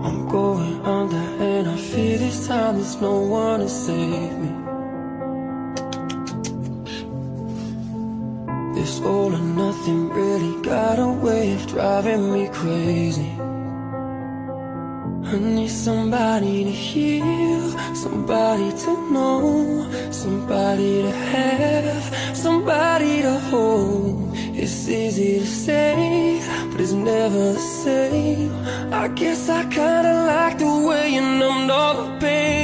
I'm going under and I fear this time there's no one to save me. This all or nothing really got a way of driving me crazy. I need somebody to heal, somebody to know, somebody to have, somebody to hold. It's easy to say, but it's never the same. I guess I kinda like the way you numbed all the pain.